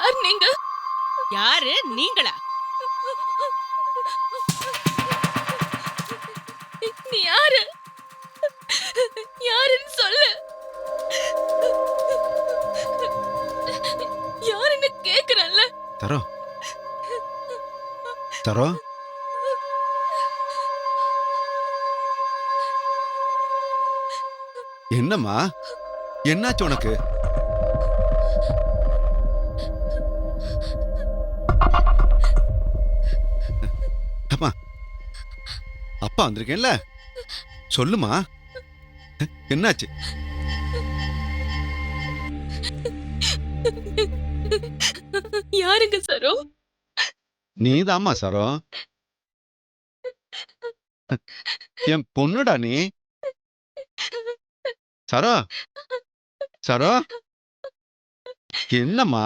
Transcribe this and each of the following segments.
யார் நீங்க? யாரு நீங்களா? நீ யாரு? யாருன்னு சொல்லு. யாருன்னு கேக்குறல்ல. தரோ தரோ என்னம்மா, என்னாச்சு உனக்கு? அம்மா, அப்பா வந்திருக்கேன்ல, சொல்லுமா, என்னாச்சு? யாருங்க சரோ? நீதாம்மா சரோ. என் பொண்ணுடா நீ. சரோ சரோ, என்னம்மா?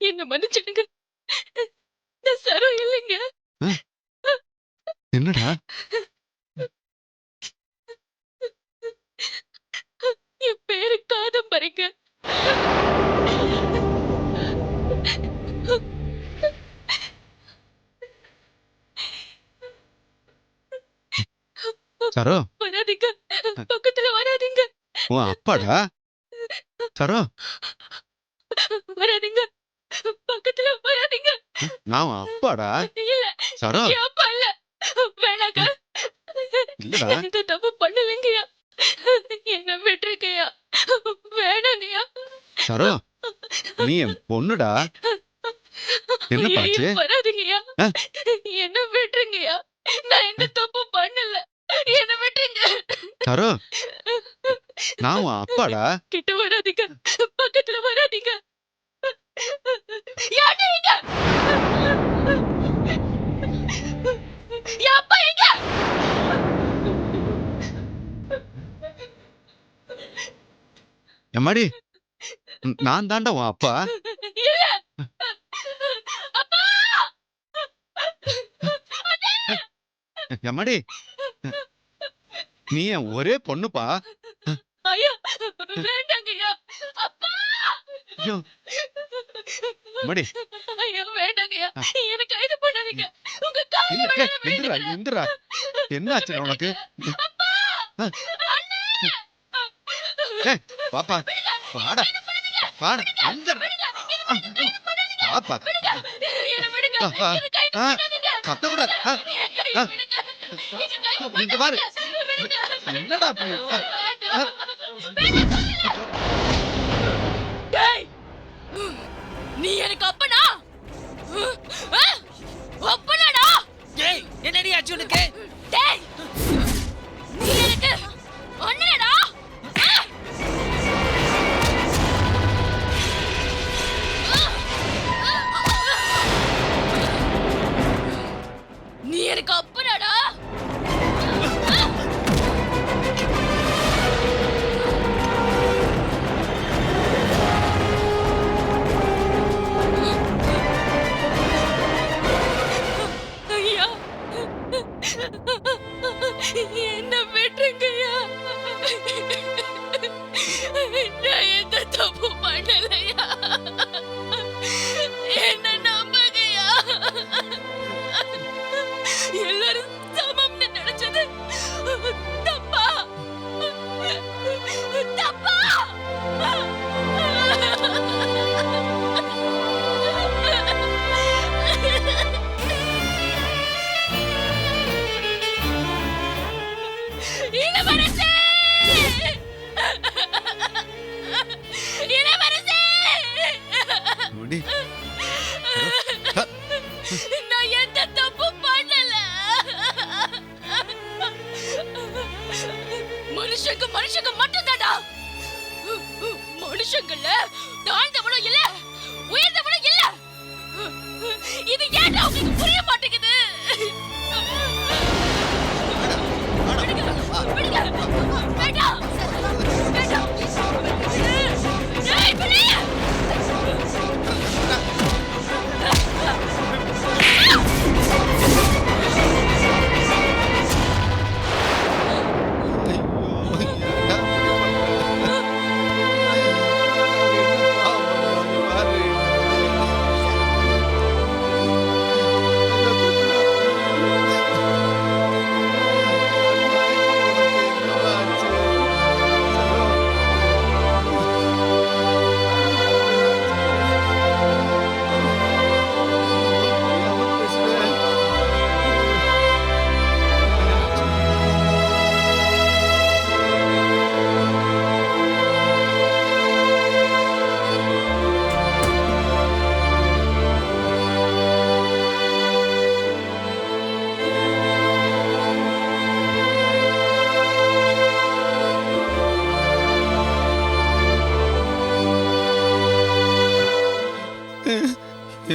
என்ன மன்னிச்சிடுங்க. நான் சரோ இல்லைங்க. என்னடா? என் பேரு காதம்பரிங்க. சரோ, வராதீங்க, பக்கத்துல வராதீங்க. உன் அப்பாடா. சரோ, வராதீங்க, பக்கத்துல வராதீங்க. நான் உன் அப்பாடா. இல்ல, சரோ, என் அப்பா இல்ல. வேணாங்க. இல்லடா. எந்த தப்பு பண்ணலைங்கய்யா. என்ன விட்டுருக்கய்யா. வேணாங்கய்யா. சரோ, நீ என் பொண்ணுடா. என்ன ஐயோ, பாச்சு? வராதீங்கய்யா. என்ன விட்டுருங்கய்யா. நான் எந்த தப்பு பண்ணல. என்ன விட்டுருங்க. சரோ, நான் உன் அப்பாடா. கிட்ட வராதீங்க, பக்கத்துல வராதீங்க. யார் நீங்க? என் அப்பா எங்க? எம்மாடி, நான் தாண்டா உன் அப்பா. இல்ல. அப்பா! எம்மாடி, நீ என் ஒரே பொண்ணுப்பா. ஐயா, வேண்டாங்கய்யா. அப்பா! ஐயோ, எம்மாடி, ஐயா, வேண்டாங்கய்யா. எனக்கு கைது பண்ணாதீங்க. உங்க கால்ல இல்ல, விழுந்து எந்திரா வேண்டுங்க. எந்திரா. என்னாச்சு உனக்கு? அப்பா! அண்ணே! ஏய், பாப்பா, வாடா, வாடா, எந்திரா. பாப்பா, என்ன விடுங்க. பாப்பா, என்ன கைது பண்ணாதீங்க. கத்தக்கூடாது. என்ன விடுங்க. என்ன இங்க பாரு. விடுங்க. என்னடா இப்படி? டேய், நீ எனக்கு அப்பனா? அப்பனாடா? ஏய், என்னடி ஆச்சு உனக்கு? டேய், நீ எனக்கு அண்ணனடா? நீ எனக்கு அப்பனாடா? ஐயா, என்ன விட்டுருங்கய்யா. நான் எந்த தப்பு பண்ணலையா. என்ன நம்புங்கய்யா. எல்லாரும் சமம்னு நினைச்சது தப்பா? தப்பா? இளவரசே! இளவரசே! எம்மாடி, நான் எந்த தப்பு பண்ணல. மனுஷங்க மட்டும்தான்டா. மனுஷங்கள்ல தாழ்ந்தவனும் இல்ல, உயர்ந்தவனும் இல்ல. இது ஏன்டா உங்களுக்கு புரிய மாட்டேங்குது? விடுங்க, விடுங்க. வேண்டாம், வேண்டாம். ஏய், விடு. ஐயோ, என்ன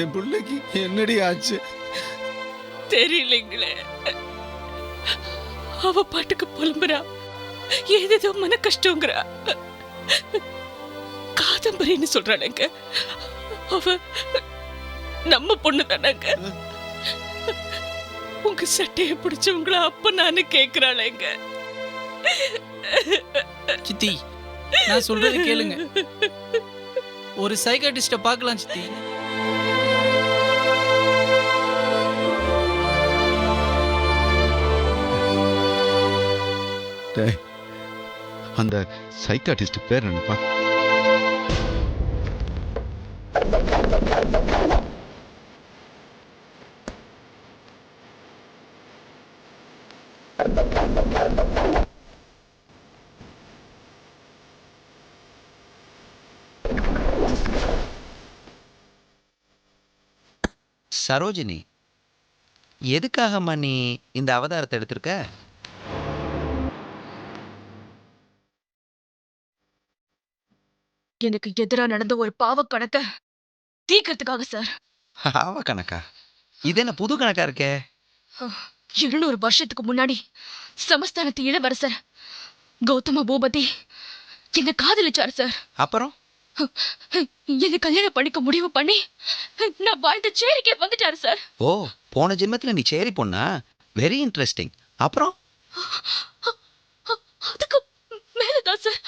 என் பிள்ளைக்கு என்னடி ஆச்சு? தெரியலைங்களே. அவ பாட்டுக்கு புலம்புறா, ஏதேதோ மன கஷ்டங்கிறா. காதம்பரின்னு சொல்றாளுங்க. அவ நம்ம பொண்ணு தானங்க. உங்க சட்டையை பிடிச்சவங்கள அப்ப நானு கேக்குறாளுங்க. சித்தி, நான் சொல்றது கேளுங்க. ஒரு சைக்காட்டிஸ்ட பார்க்கலாம் சித்தி. அந்த சைக்காட்டிஸ்ட் பேர் என்னப்பா? சரோஜினி, எதுக்காகம்மா நீ இந்த அவதாரத்தை எடுத்திருக்க? எனக்கு எதிரா நடந்த ஒரு பாவ கணக்க தீக்கிறதுக்காக சார். ஆவ கணக்கா? இது என்ன புது கணக்கா இருக்கே? 700 வருஷத்துக்கு முன்னாடி சமஸ்தானத்து இளவரசர் கௌதம பூபதி என்ன காதலிச்சார் சார். அப்புறம் என்ன கல்யாணம் பண்ணிக்க முடிவு பண்ணி நான் வாழ்ந்த சேரிக்கே வந்துட்டாரு சார். ஓ, போன ஜென்மத்துல நீ சேரி பொண்ணா? Very interesting. அப்புறம் அதுக்கு மேலதான் சார்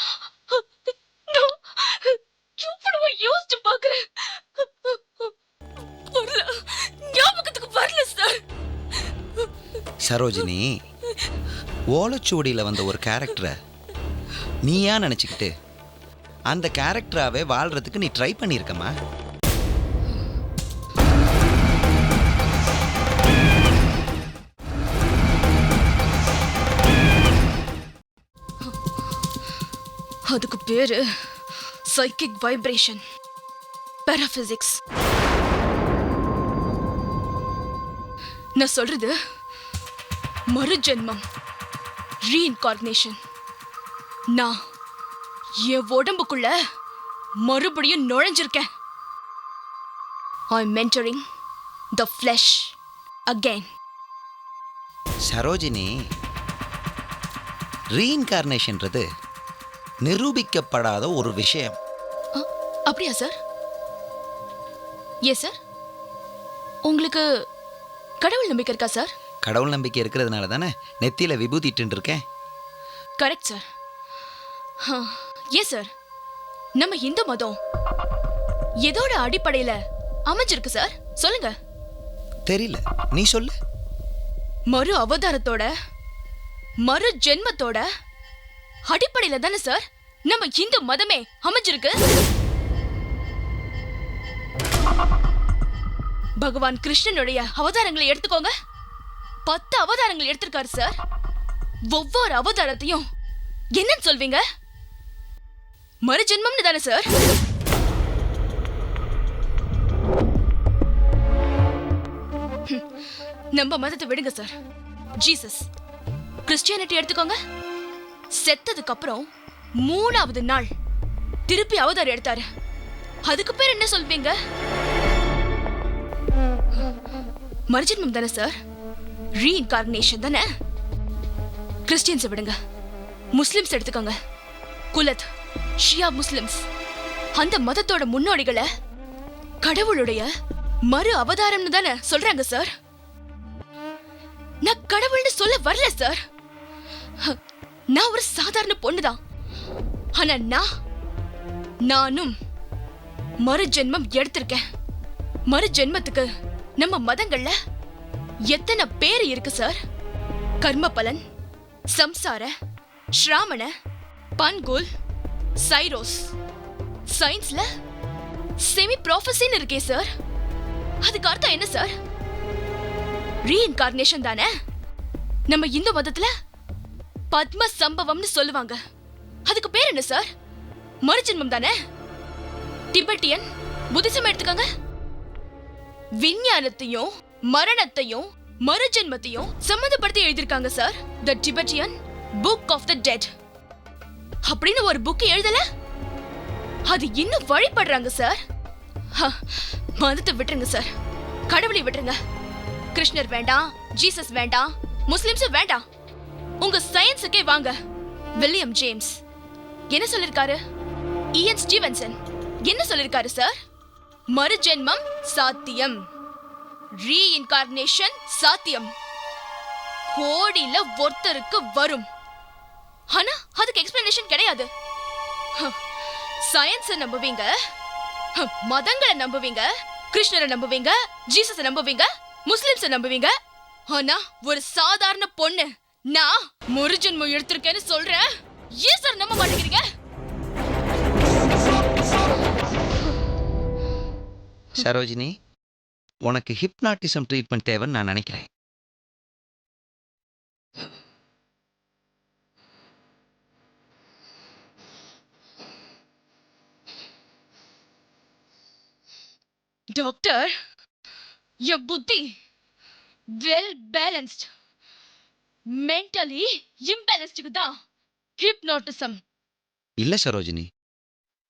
நான் யோசிச்சு பாக்குறேன். ஞாபகத்துக்கு வரல சார். சரோஜினி, ஓலைச்சுவடியில வந்த ஒரு கேரக்டரை நீயா நினைச்சுக்கிட்டு அந்த கேரக்டராவே வாழ்றதுக்கு நீ ட்ரை பண்ணியிருக்கமா? அதுக்கு பேரு சைக்கிக் வைப்ரேஷன், பாராபிசிக்ஸ். நான் சொல்றது மறுஜென்மம், ரீஇன்கார்னேஷன். நான் என் உடம்புக்குள்ள மறுபடியும் நுழைஞ்சிருக்கேன். I'm entering the flesh again. Sarojini, ரீஇன்கார்னேஷன்றது நிரூபிக்கப்படாத ஒரு விஷயம். அப்படியா சார்? சார், உங்களுக்கு கடவுள் நம்பிக்கை இருக்கா சார்? கடவுள் நம்பிக்கை இருக்கிறதுனால தானே நெத்தியில விபூதிட்டு இருக்கேன். Correct sir. சார், நம்ம இந்து மதம் எதோட அடிப்படையில அமைஞ்சிருக்கு சார்? சொல்லுங்க. தெரியல, நீ சொல்லு. மறு அவதாரத்தோட, மறு ஜென்மத்தோட அடிப்படையில தானே சார் நம்ம இந்து மதமே அமைஞ்சிருக்கு. பகவான் கிருஷ்ணனுடைய அவதாரங்களை எடுத்துக்கோங்க. 10 அவதாரங்கள் எடுத்திருக்காரு சார். ஒவ்வொரு அவதாரத்தையும் என்னன்னு சொல்வீங்க? மறு ஜென்மம்னு தானே சார்? நம்ம மதத்தை விடுங்க சார். ஜீசஸ், கிறிஸ்டியானிட்டி எடுத்துக்கோங்க. செத்ததுக்கு அப்புறம் 3வது நாள் திருப்பி அவதாரம் எடுத்தாரு. அதுக்கு பேர் என்ன சொல்வீங்க? மறுஜென்மம் தானே சார்? ரீஇன்கார்னேஷன் தானே? கிறிஸ்டியன்ஸை விடுங்க, முஸ்லிம்ஸ் எடுத்துக்கோங்க. குலத், ஷியா முஸ்லிம்ஸ், அந்த மதத்தோட முன்னோடிகளை கடவுளுடைய மறு அவதாரம்னு தானே சொல்றாங்க சார். நான் கடவுள்னு சொல்ல வரல சார். நான் ஒரு சாதாரண பொண்ணுதான். ஆனா நானும் மறு ஜென்மம் எடுத்திருக்கேன். மறு ஜென்மத்துக்கு நம்ம மதங்கள்ல எத்தனை பேர் இருக்கு சார்? கர்ம பலன், சம்சார, ஸ்ராமண, பன்குல், சைரோஸ். சயின்ஸ்ல செமி ப்ராஃபஸின்னு இருக்கே சார். அதுக்கு அர்த்தம் என்ன சார்? ரீஇன்கார்னேஷன் தானே? நம்ம இந்து மதத்துல பத்ம சம்பவம்னு சொல்லுவாங்க. அதுக்கு பேர் என்ன சார்? மறுஜென்மம் தானே? டிபெட்டியன் புத்திசம் எடுத்துக்கோங்க. விஞ்ஞானத்தையும் மரணத்தையும் மறுஜென்மத்தையும் சம்பந்தப்படுத்தி எழுதியிருக்காங்க sir. The Tibetan book of the dead அப்படின்னு ஒரு புக் எழுதல. அது இன்னும் வழிபடுறாங்க சார். மதத்தை விட்டுருங்க சார், கடவுளை விட்டுருங்க. கிருஷ்ணர் வேண்டாம், ஜீசஸ் வேண்டாம், முஸ்லிம்ஸும் வேண்டாம். உங்க சயின்ஸுக்கே வாங்க. வில்லியம் ஜேம்ஸ் என்ன சொல்லிருக்காரு? இஎன் ஸ்டீவன்சன் என்ன சொல்லிருக்காரு சார்? மறுஜென்மம் சாத்தியம், ரீஇன்கார்னேஷன் சாத்தியம், கோடியில ஒருத்தருக்கு வரும். ஆனா அதுக்கு எக்ஸ்பிளனேஷன் கிடையாது. சயின்ஸை நம்புவீங்க, மதங்களை நம்புவீங்க, கிருஷ்ணரை நம்புவீங்க, ஜீசஸை நம்புவீங்க, முஸ்லிம்ஸை நம்புவீங்க. ஆனா ஒரு சாதாரண பொண்ணு நான் மறுஜென்மம் எடுத்திருக்கேன்னு சொல்றேன், ஏன் சார் நம்ப மாட்டேங்கிறீங்க? சரோஜினி, உனக்கு ஹிப்னாட்டிசம் ட்ரீட்மெண்ட் தேவைன்னு நான் நினைக்கிறேன். டாக்டர், your புத்தி வெல் பேலன்ஸ்ட், மென்டலி இம்பேலன்ஸ்டுக்கு தான் ஹிப்னாட்டிசம். இல்ல சரோஜினி,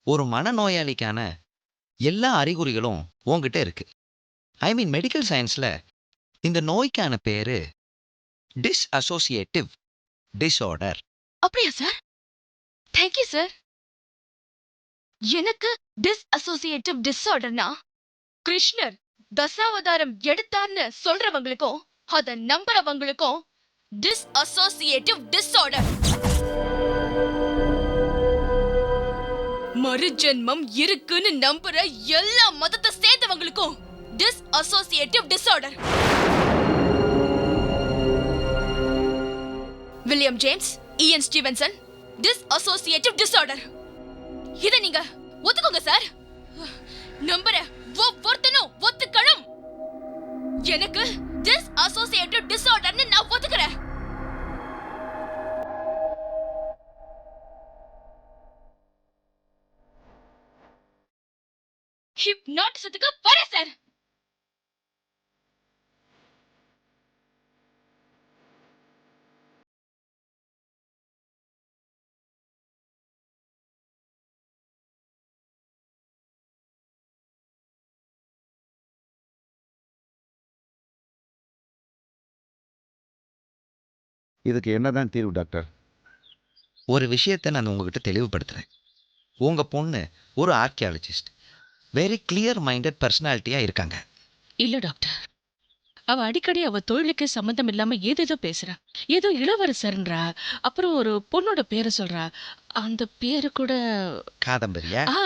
ஒரு மனநோயாளிக்கான எல்லா அறிகுறிகளும் உன்கிட்ட இருக்கு. ஐ மீன் மெடிக்கல் சயின்ஸ்ல இந்த நோய்க்கான பேரு டிஸ்அசோசியேட்டிவ் டிஸார்டர். அப்படியா சார்? Thank you sir. எனக்கு டிஸ்அசோசியேட்டிவ் டிஸார்டர்னா கிருஷ்ணர் தசாவதாரம் எடுத்தார்னு சொல்றவங்களுக்கும் அத நம்புறவங்களுக்கும் டிஸ்அசோசியேட்டிவ் டிஸார்டர். மறுஜென்மம் இருக்குன்னு நம்புற எல்லா மதத்தை சேர்ந்தவங்களுக்கும் டிஸ்அசோசியேட்டிவ் டிஸார்டர். வில்லியம் ஜேம்ஸ், இஎன் ஸ்டீவன்சன், டிஸ்அசோசியேட்டிவ் டிஸார்டர். இத நீங்க ஒத்துக்கோங்க சார். நம்புற ஒவ்வொருத்தனும் ஒத்துக்கணும். எனக்கு டிஸ்அசோசியேட்டிவ் டிஸார்டர்னு நான் ஒத்துக்கிறேன். ஹிப்னாட்டிசத்துக்கு வரேன் சார். இதுக்கு என்னதான் தீர்வு டாக்டர்? ஒரு விஷயத்தை நான் உங்ககிட்ட தெளிவுபடுத்துறேன். உங்க பொண்ணு ஒரு ஆர்கியாலஜிஸ்ட், வெரி கிளியர் மைண்டட் பர்சனாலிட்டியா இருக்காங்க. இல்ல டாக்டர், அவ அடிக்கடி அவ தொழிலுக்கு சம்பந்தம் இல்லாம ஏதேதோ பேசுறா. ஏதோ இளவரசர்ன்றா, அப்புறம் ஒரு பொண்ணோட பேரை சொல்றா. அந்த பேரு கூட காதம்பரியா? ஆ,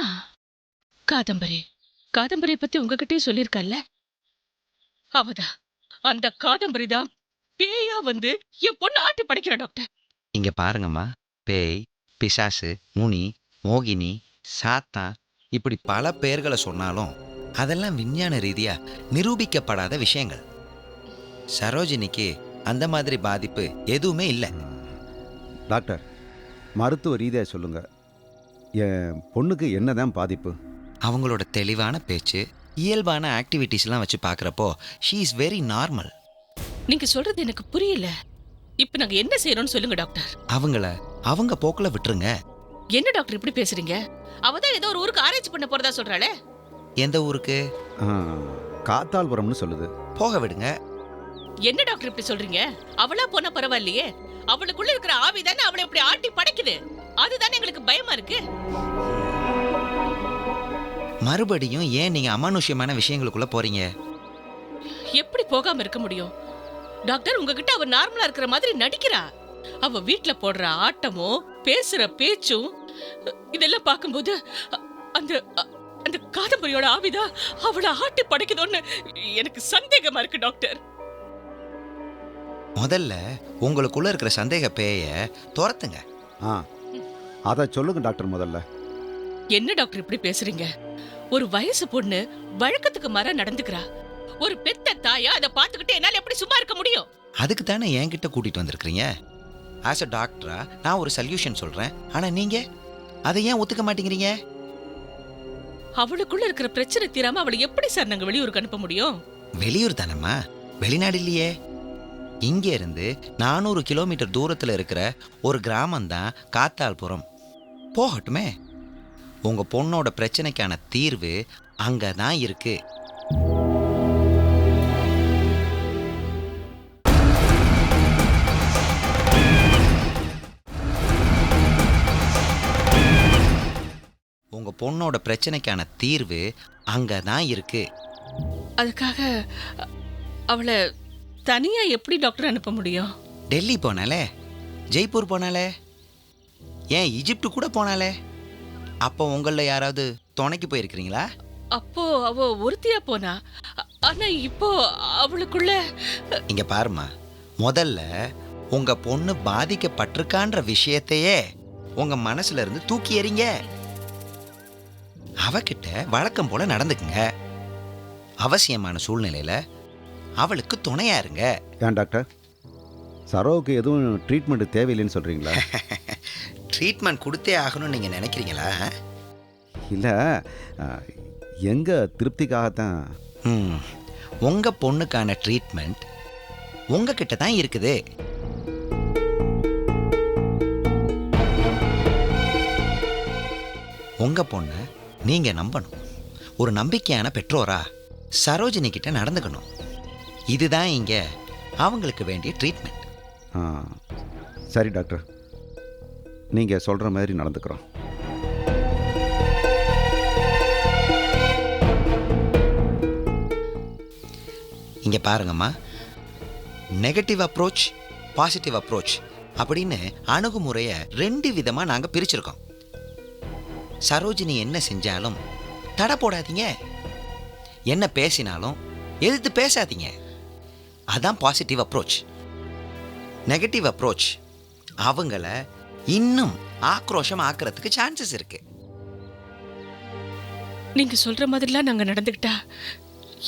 காதம்பரி. காதம்பரியை பத்தி உங்ககிட்டயும் சொல்லியிருக்கல்ல? அவதான், அந்த காதம்பரி தான் பேயா வந்து என் பொண்ணு ஆட்டி படைக்கிறா டாக்டர். இங்க பாருங்கம்மா, பேய், பிசாசு, முனி, மோகினி, சாத்தான், இப்படி பல பெயர்களை சொன்னாலும் அதெல்லாம் விஞ்ஞான ரீதியா நிரூபிக்கப்படாத விஷயங்கள். சரோஜினிக்கு அந்த மாதிரி பாதிப்பு எதுவுமே இல்லை. டாக்டர், மருத்துவ ரீதியாக சொல்லுங்க, என் பொண்ணுக்கு என்னதான் பாதிப்பு? அவங்களோட தெளிவான பேச்சு, இயல்பான ஆக்டிவிட்டீஸ்லாம் வச்சு பார்க்குறப்போ ஷீ இஸ் வெரி நார்மல். நீங்க சொல்றது எனக்கு புரியல. இப்ப நாங்க என்ன செய்யறோம்னு சொல்லுங்க டாக்டர். அவங்கள அவங்க போக்குல விட்டுருங்க. என்ன டாக்டர் இப்படி பேசுறீங்க? அவதான் ஏதோ ஒரு ஊருக்கு ஆராய்ச்சி பண்ண போறதா சொல்றாளே. எந்த ஊருக்கு? காத்தால்புரம்னு சொல்லுது. போக விடுங்க. என்ன டாக்டர் இப்படி சொல்றீங்க? அவளா போனா பரவாயில்லையே, அவளுக்குள்ள இருக்கிற ஆவி தானே அவளை இப்படி ஆட்டி படைக்குது. அதுதானே எங்களுக்கு பயமா இருக்கு. மறுபடியும் ஏன் நீங்க அமானுஷ்யமான விஷயங்களுக்குள்ள போறீங்க? எப்படி போகாம இருக்க முடியும் டாக்டர்? உங்ககிட்ட அவ நார்மலா இருக்கிற மாதிரி நடிக்கிறா. அவ வீட்ல போடுற ஆட்டமும் பேசுற பேச்சும் இதெல்லாம் பார்க்கும்போது அந்த அந்த காதம்பரியோட ஆவிதான் அவளை ஆட்டி படைக்குதோன்னு எனக்கு சந்தேகமா இருக்கு டாக்டர். முதல்ல உங்களுக்குள்ள இருக்கிற சந்தேக பேய துரத்துங்க. அதை சொல்லுங்க டாக்டர் முதல்ல. என்ன டாக்டர் இப்படி பேசுறீங்க? ஒரு வயசு பொண்ணு வழக்கத்துக்கு மாறா நடந்துக்கிறா. ஒரு பெத்த தாயா அதை பார்த்துக்கிட்டு என்னால எப்படி சும்மா இருக்க முடியும்? அதுக்கு தானே என்கிட்ட கூட்டிட்டு வந்திருக்கிறீங்க. ஆஸ் அ டாக்டரா நான் ஒரு சொல்யூஷன் சொல்றேன். ஆனா நீங்க அதை ஏன் ஒத்துக்க மாட்டேங்கிறீங்க? அவளுக்குள்ள இருக்கிற பிரச்சனை தீராம அவளை எப்படி சார் நாங்க வெளியூருக்கு அனுப்ப முடியும்? வெளியூர் தானம்மா, வெளிநாடு இல்லையே. இங்க இருந்து 400 கிலோமீட்டர் தூரத்துல இருக்கிற ஒரு கிராமம் தான் காத்தால்புரம். போகட்டுமே. உங்க பொண்ணோட பிரச்சனைக்கான தீர்வு அங்கதான் இருக்கு. பொண்ணோட பிரச்சனைக்கான தீர்வு அங்கே தான் இருக்கு. அதுக்காக அவளை தனியா எப்படி டாக்டர் அனுப்ப முடியும்? டெல்லி போனாலே, ஜெய்ப்பூர் போனாலே, ஏன் ஈஜிப்டு கூட போனாலே. அப்போ உங்களில் யாராவது துணைக்கு போயிருக்கிறீங்களா? அப்போ அவ ஒருத்தியா போனா. ஆனா இப்போ அவளுக்குள்ள இங்க பாருமா, முதல்ல உங்க பொண்ணு பாதிக்கப்பட்டிருக்கான்ற விஷயத்தையே உங்க மனசுல இருந்து தூக்கி எறிங்க. அவகிட்ட வழக்கம் போல நடந்துக்குங்க. அவசியமான சூழ்நிலையில அவளுக்கு துணையா இருங்க. ஏன் டாக்டர், சரோவுக்கு எதுவும் ட்ரீட்மெண்ட் தேவையில்லைன்னு சொல்கிறீங்களா? ட்ரீட்மெண்ட் கொடுத்தே ஆகணும்னு நீங்க நினைக்கிறீங்களா? இல்லை, எங்கள் திருப்திக்காகத்தான். உங்க பொண்ணுக்கான ட்ரீட்மெண்ட் உங்ககிட்ட தான் இருக்குது. உங்க பொண்ணை நீங்க நம்பணும். ஒரு நம்பிக்கையான பெற்றோரா சரோஜினி கிட்ட நடந்துக்கணும். இதுதான் இங்க அவங்களுக்கு வேண்டிய ட்ரீட்மெண்ட். சரி டாக்டர், நீங்கள் சொல்கிற மாதிரி நடந்துக்கிறோம். இங்கே பாருங்கம்மா, நெகட்டிவ் அப்ரோச், பாசிட்டிவ் அப்ரோச் அப்படின்னு அணுகுமுறையை 2 விதமாக நாங்கள் பிரிச்சிருக்கோம். சரோஜினி என்ன செஞ்சாலும் தடை போடாதீங்க, என்ன பேசினாலும் எதிர்த்து பேசாதீங்க. அதான் பாசிட்டிவ் அப்ரோச். நெகட்டிவ் அப்ரோச் அவங்கள இன்னும் ஆக்ரோஷம் ஆக்குறதுக்கு சான்சஸ் இருக்கு. நீங்க சொல்ற மாதிரிலாம் நாங்க நடந்துக்கிட்டா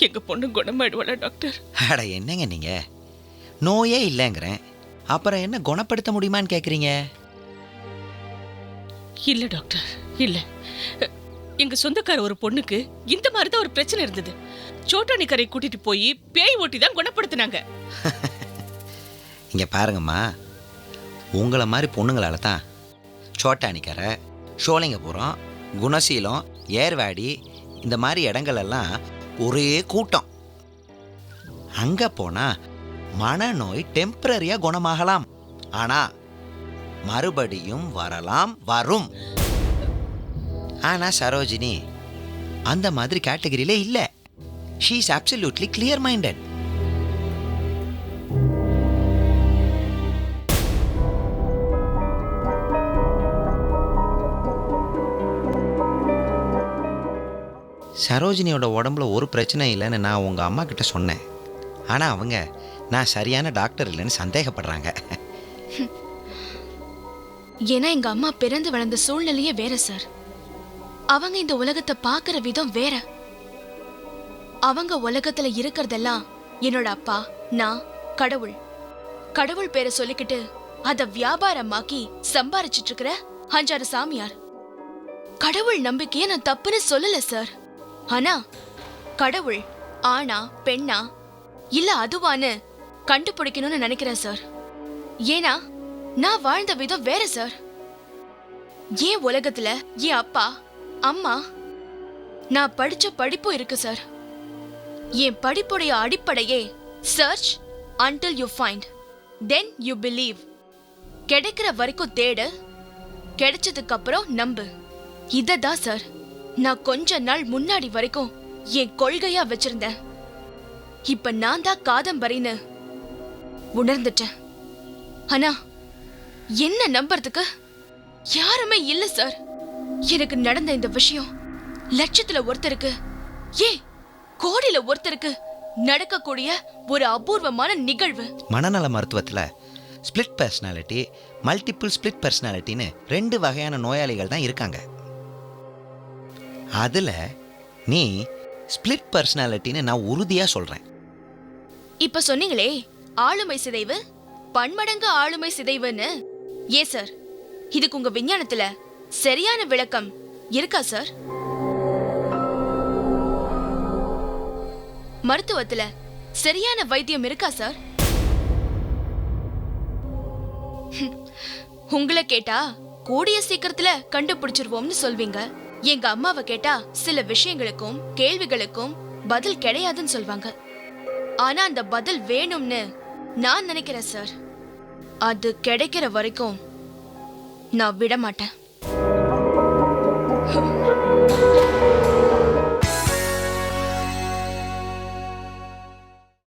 எங்க பொண்ணு குணமாயிடுவாளா டாக்டர்? அட என்னங்க நீங்க, நோயே இல்லைங்கிறேன், அப்புறம் என்ன குணப்படுத்த முடியுமான்னு கேட்குறீங்க? இல்ல டாக்டர், இல்ல. எங்க சொந்தக்கார ஒரு பொண்ணுக்கு இந்த மாதிரி தான் ஒரு பிரச்சனை இருந்தது. சோட்டானிக்கரை கூட்டிட்டு போய் பேய் ஓட்டி தான் குணப்படுத்தினாங்க. இங்க பாருங்கம்மா, உங்களை மாதிரி பொண்ணுங்களால தான் சோட்டானிக்கரை, சோழிங்கபுரம், குணசீலம், ஏர்வாடி இந்த மாதிரி இடங்களெல்லாம் ஒரே கூட்டம். அங்க போனா மனநோய் டெம்பரரியா குணமாகலாம், ஆனா மறுபடியும் வரலாம், வரும். ஆனா சரோஜினி அந்த மாதிரி கேட்டகரியில இல்ல. She is absolutely clear minded. சரோஜினியோட உடம்புல ஒரு பிரச்சனை இல்லைன்னு நான் உங்கள் அம்மா கிட்ட சொன்னேன். ஆனால் அவங்க நான் சரியான டாக்டர் இல்லைன்னு சந்தேகப்படுறாங்க. ஏன்னா எங்க அம்மா பிறந்து வளர்ந்த சூழ்நிலையே வேற சார். அவங்க இந்த உலகத்தை பார்க்கிற விதம் வேற. அவங்க உலகத்துல இருக்கிறதெல்லாம் என்னோட அப்பா, நான், கடவுள். கடவுள் பேரை சொல்லிக்கிட்டு அத வியாபாரமாக்கி சம்பாரிச்சிட்டு இருக்கிற 5-6 சாமியார். கடவுள் நம்பிக்கைய நான் தப்புன்னு சொல்லல சார். ஆனா கடவுள் ஆனா பெண்ணா இல்ல அதுவான்னு கண்டுபிடிக்கணும்னு நினைக்கிறேன் சார். ஏன்னா நான் வாழ்ந்த விதம் வேற சார். ஏன் உலகத்துல என் அப்பா, அம்மா, நான் படிச்ச படிப்பும் இருக்கு சார். என் படிப்புடைய அடிப்படையே search until you find, then you believe. கிடைக்கிற வரைக்கும் தேடு, கிடைச்சதுக்கு அப்புறம் நம்பு. இததான் சார் நான் கொஞ்ச நாள் முன்னாடி வரைக்கும் என் கொள்கையா வச்சிருந்தேன். இப்ப நான் தான் காதம்பரின்னு உணர்ந்துட்டேன். ஆனா என்ன நம்புறதுக்கு யாருமே இல்ல சார். எனக்கு நடந்த இந்த விஷயம் லட்சத்துல ஒருத்தருக்கு, ஏன் கோடியில ஒருத்தருக்கு நடக்கக்கூடிய ஒரு அபூர்வமான நிகழ்வு. மனநல மருத்துவத்தில் ஸ்பிளிட் பர்சனாலிட்டி, மல்டிபிள் ஸ்பிளிட் பர்சனாலிட்டின்னு 2 வகையான நோயாளிகள் தான் இருக்காங்க. அதில் நீ ஸ்பிளிட் பர்சனாலிட்டின்னு நான் உறுதியாக சொல்கிறேன். இப்ப சொன்னீங்களே ஆளுமை சிதைவு, பன்மடங்கு ஆளுமை சிதைவுன்னு. ஏன் சார் இதுக்கு உங்க விஞ்ஞானத்துல சரியான விளக்கம் இருக்கா சார்? மருத்துவத்துல சரியான வைத்தியம் இருக்கா சார்? உங்களை கேட்டா கூடிய சீக்கிரத்துல கண்டுபிடிச்சிருவோம்னு சொல்வீங்க. எங்க அம்மாவை கேட்டா சில விஷயங்களுக்கும் கேள்விகளுக்கும் பதில் கிடையாதுன்னு சொல்வாங்க. ஆனா அந்த பதில் வேணும்னு நான் நினைக்கிறேன் சார். அது கிடைக்கிற வரைக்கும் நான் விட மாட்டேன்.